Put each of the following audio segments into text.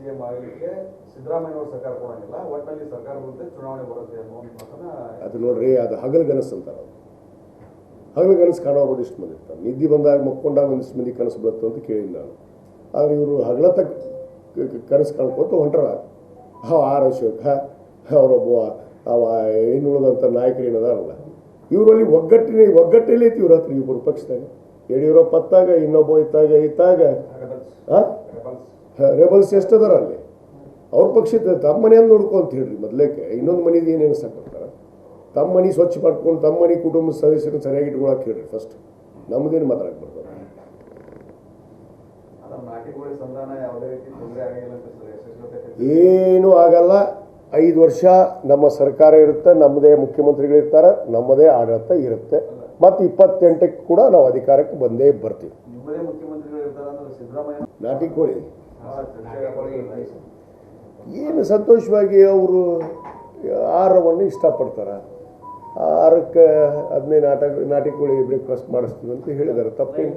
CM ಆಗಲಿಕ್ಕೆ ಸಿದ್ದರಾಮಯ್ಯ ಅವರ ಸರ್ಕಾರ ಕೊಡಂಗಿಲ್ಲ, ಒಟ್ಟಲ್ಲಿ ಸರ್ಕಾರ ಬರುತ್ತೆ, ಚುನಾವಣೆ ಬರುತ್ತೆ ಅನ್ನೋ ಮಾತನ್ನ. ಅದು ನೋಡ್ರಿ, ಅದು ಹಗಲುಗನಸು ಅಂತಾರೆ. ಹಗಲುಗನಸು ಕಾಣೋದು ಇಷ್ಟು ಮಂದಿ ಇರ್ತಾರೆ. ನಿದ್ದೆ ಬಂದಾಗ ಮಕ್ಕೊಂಡಾಗ ಒಂದಿಷ್ಟು ಮಂದಿ ಕನಸು ಬರುತ್ತೆ ಅಂತ ಕೇಳಿಲ್ಲ ನಾನು. ಆದರೆ ಇವರು ಹಗಲತ್ತ ಕನಸು ಕಾಣ್ಕೊತ ಹೊಂಟ್ರ. ಆರ್ ಅಶೋಕ ಅವರೊಬ್ಬ ಇನ್ನುಳಿದಂಥ ನಾಯಕರು ಏನದಾರಲ್ಲ, ಇವರಲ್ಲಿ ಒಗ್ಗಟ್ಟಲ್ಲಿ ಐತಿ ಇವ್ರ ಹತ್ರ. ಇಬ್ಬರು ಪಕ್ಷದಾಗ ಯಡಿಯೂರಪ್ಪ ಹತ್ತಾಗ, ಇನ್ನೊಬ್ಬ ಇತ್ತಾಗ ರೆಬಲ್ಸ್ ಎಷ್ಟದಾರ ಅಲ್ಲಿ. ಅವ್ರ ಪಕ್ಷದ ತಮ್ಮ ಮನೆಯನ್ನು ನೋಡ್ಕೊಂತ ಹೇಳ್ರಿ. ಮೊದಲೇಕೆ ಇನ್ನೊಂದು ಮನೆದು ಏನೇನು ಸಾಕ್ಬಿಡ್ತಾರೆ. ತಮ್ಮ ಮನೆ ಸ್ವಚ್ಛ ಮಾಡ್ಕೊಂಡು ತಮ್ಮ ಮನೆ ಕುಟುಂಬದ ಸದಸ್ಯರನ್ನು ಸರಿಯಾಗಿ ಇಟ್ಕೊಳಕ್ಕೆ ಹೇಳ್ರಿ ಫಸ್ಟ್. ನಮ್ಮದೇನು ಮಾತಾಡಕ್ಕೆ ಬರ್ತದೆ. ಏನೂ ಆಗಲ್ಲ. 5 ವರ್ಷ ನಮ್ಮ ಸರ್ಕಾರ ಇರುತ್ತೆ, ನಮ್ಮದೇ ಮುಖ್ಯಮಂತ್ರಿಗಳಿರ್ತಾರೆ, ನಮ್ಮದೇ ಆಡಳಿತ ಇರುತ್ತೆ. ಮತ್ತು 28ಕ್ಕೆ ಕೂಡ ನಾವು ಅಧಿಕಾರಕ್ಕೆ ಬಂದೇ ಬರ್ತೀವಿ. ನಾಟಿ ಕೋಳಿ ಏನು ಸಂತೋಷವಾಗಿ ಅವರು ಆಹಾರವನ್ನು ಇಷ್ಟಪಡ್ತಾರೆ. ಆಹಾರಕ್ಕೆ ಅದನ್ನೇ ನಾಟಿ ಕೋಳಿ ಬ್ರೇಕ್ಫಾಸ್ಟ್ ಮಾಡಿಸ್ತೀವಿ ಅಂತ ಹೇಳಿದ್ದಾರೆ. ತಪ್ಪೇನು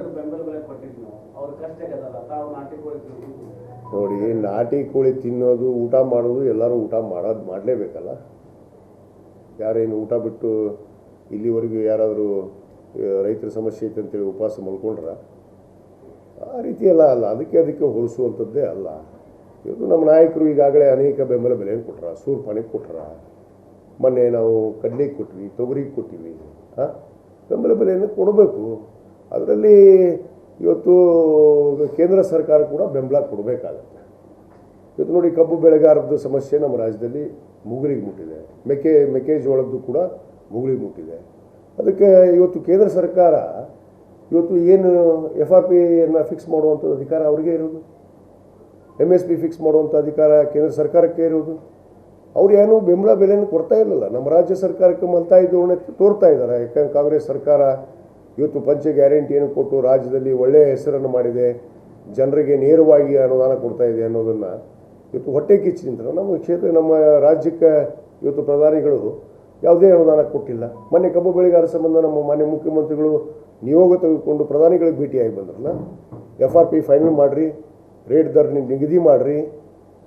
ನೋಡಿ, ನಾಟಿ ಕೋಳಿ ತಿನ್ನೋದು, ಊಟ ಮಾಡೋದು, ಎಲ್ಲರೂ ಊಟ ಮಾಡಲೇಬೇಕಲ್ಲ. ಯಾರೇನು ಊಟ ಬಿಟ್ಟು ಇಲ್ಲಿವರೆಗೂ ಯಾರಾದರೂ ರೈತರ ಸಮಸ್ಯೆ ಐತೆ ಅಂತೇಳಿ ಉಪವಾಸ ಮಲ್ಕೊಂಡ್ರ? ಆ ರೀತಿ ಎಲ್ಲ ಅಲ್ಲ. ಅದಕ್ಕೆ ಹೋಲಿಸುವಂಥದ್ದೇ ಅಲ್ಲ. ಇವತ್ತು ನಮ್ಮ ನಾಯಕರು ಈಗಾಗಲೇ ಅನೇಕ ಬೆಂಬಲ ಬೆಲೆಯನ್ನು ಕೊಟ್ರ. ಸೂರ್ಪಾನಿಗೆ ಕೊಟ್ರ, ಮೊನ್ನೆ ನಾವು ಕಡ್ಲಿಗೆ ಕೊಟ್ವಿ, ತೊಗರಿಗೆ ಕೊಟ್ಟಿವಿ. ಬೆಂಬಲ ಬೆಲೆಯನ್ನು ಕೊಡಬೇಕು. ಅದರಲ್ಲಿ ಇವತ್ತು ಕೇಂದ್ರ ಸರ್ಕಾರ ಕೂಡ ಬೆಂಬಲ ಕೊಡಬೇಕಾಗತ್ತೆ. ಇವತ್ತು ನೋಡಿ, ಕಬ್ಬು ಬೆಳೆಗಾರದ್ದು ಸಮಸ್ಯೆ ನಮ್ಮ ರಾಜ್ಯದಲ್ಲಿ ಮುಗುಲಿಗೆ ಮುಟ್ಟಿದೆ. ಮೆಕ್ಕೆಜೋಳದ್ದು ಕೂಡ ಮುಗುಲಿಗೆ ಮುಟ್ಟಿದೆ. ಅದಕ್ಕೆ ಇವತ್ತು ಕೇಂದ್ರ ಸರ್ಕಾರ ಇವತ್ತು ಏನು FRPಯನ್ನು ಫಿಕ್ಸ್ ಮಾಡುವಂಥ ಅಧಿಕಾರ ಅವ್ರಿಗೆ ಇರೋದು, MSP ಫಿಕ್ಸ್ ಮಾಡುವಂಥ ಅಧಿಕಾರ ಕೇಂದ್ರ ಸರ್ಕಾರಕ್ಕೆ ಇರೋದು. ಅವ್ರು ಏನೂ ಬೆಂಬಲ ಬೆಲೆಯನ್ನು ಕೊಡ್ತಾ ಇರಲಿಲ್ಲ. ನಮ್ಮ ರಾಜ್ಯ ಸರ್ಕಾರಕ್ಕೆ ಮಲ್ತಾಯಿ ಧೋರಣೆ ತೋರ್ತಾ ಇದ್ದಾರೆ. ಯಾಕಂದ್ರೆ ಕಾಂಗ್ರೆಸ್ ಸರ್ಕಾರ ಇವತ್ತು ಪಂಚ ಗ್ಯಾರಂಟಿಯನ್ನು ಕೊಟ್ಟು ರಾಜ್ಯದಲ್ಲಿ ಒಳ್ಳೆಯ ಹೆಸರನ್ನು ಮಾಡಿದೆ, ಜನರಿಗೆ ನೇರವಾಗಿ ಅನುದಾನ ಕೊಡ್ತಾ ಇದೆ ಅನ್ನೋದನ್ನು ಇವತ್ತು ಹೊಟ್ಟೆ ಕಿಚ್ಚಿನಿಂದ ನಮ್ಮ ರಾಜ್ಯಕ್ಕೆ ಇವತ್ತು ಪ್ರಧಾನಿಗಳು ಯಾವುದೇ ಅನುದಾನ ಕೊಟ್ಟಿಲ್ಲ. ಮೊನ್ನೆ ಕಬ್ಬು ಬೆಳೆಗಾರ ಸಂಬಂಧ ನಮ್ಮ ಮಾನ್ಯ ಮುಖ್ಯಮಂತ್ರಿಗಳು ನಿಯೋಗ ತೆಗೆದುಕೊಂಡು ಪ್ರಧಾನಿಗಳಿಗೆ ಭೇಟಿಯಾಗಿ ಬಂದ್ರಲ್ಲ. FRP ಫೈನಲ್ ಮಾಡಿರಿ, ರೇಟ್ ದರ ನಿಗದಿ ಮಾಡಿರಿ.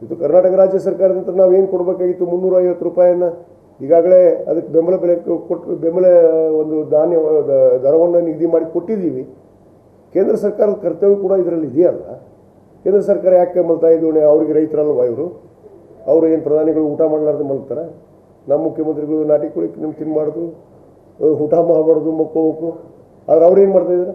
ಇದು ಕರ್ನಾಟಕ ರಾಜ್ಯ ಸರ್ಕಾರದಿಂದ ನಾವೇನು ಕೊಡಬೇಕಾಗಿತ್ತು 350 ರೂಪಾಯಿಯನ್ನು ಈಗಾಗಲೇ ಅದಕ್ಕೆ ಬೆಂಬಲ ಬೆಲೆ ಕೊಟ್ಟು ಬೆಂಬಲ ಒಂದು ಧಾನ್ಯ ದರವನ್ನು ನಿಗದಿ ಮಾಡಿ ಕೊಟ್ಟಿದ್ದೀವಿ. ಕೇಂದ್ರ ಸರ್ಕಾರದ ಕರ್ತವ್ಯ ಕೂಡ ಇದರಲ್ಲಿ ಇದೆಯಲ್ಲ. ಕೇಂದ್ರ ಸರ್ಕಾರ ಯಾಕೆ ಮಲ್ತಾ ಇದ್ದೀವಿ? ಅವ್ರಿಗೆ ರೈತರಲ್ವ ಇವರು? ಅವರು ಏನು ಪ್ರಧಾನಿಗಳು ಊಟ ಮಾಡಲಾರ್ದು ಮಲ್ತಾರೆ? ನಮ್ಮ ಮುಖ್ಯಮಂತ್ರಿಗಳು ನಾಟಿ ಕೋಳಿ ತಿನ್ನಬಾರ್ದು, ಊಟ ಮಾಡಬಾರ್ದು, ಮಕ್ಕೋಬೇಕು. ಆದರೆ ಅವ್ರು ಏನು ಮಾಡ್ತಾಯಿದ್ದಾರೆ?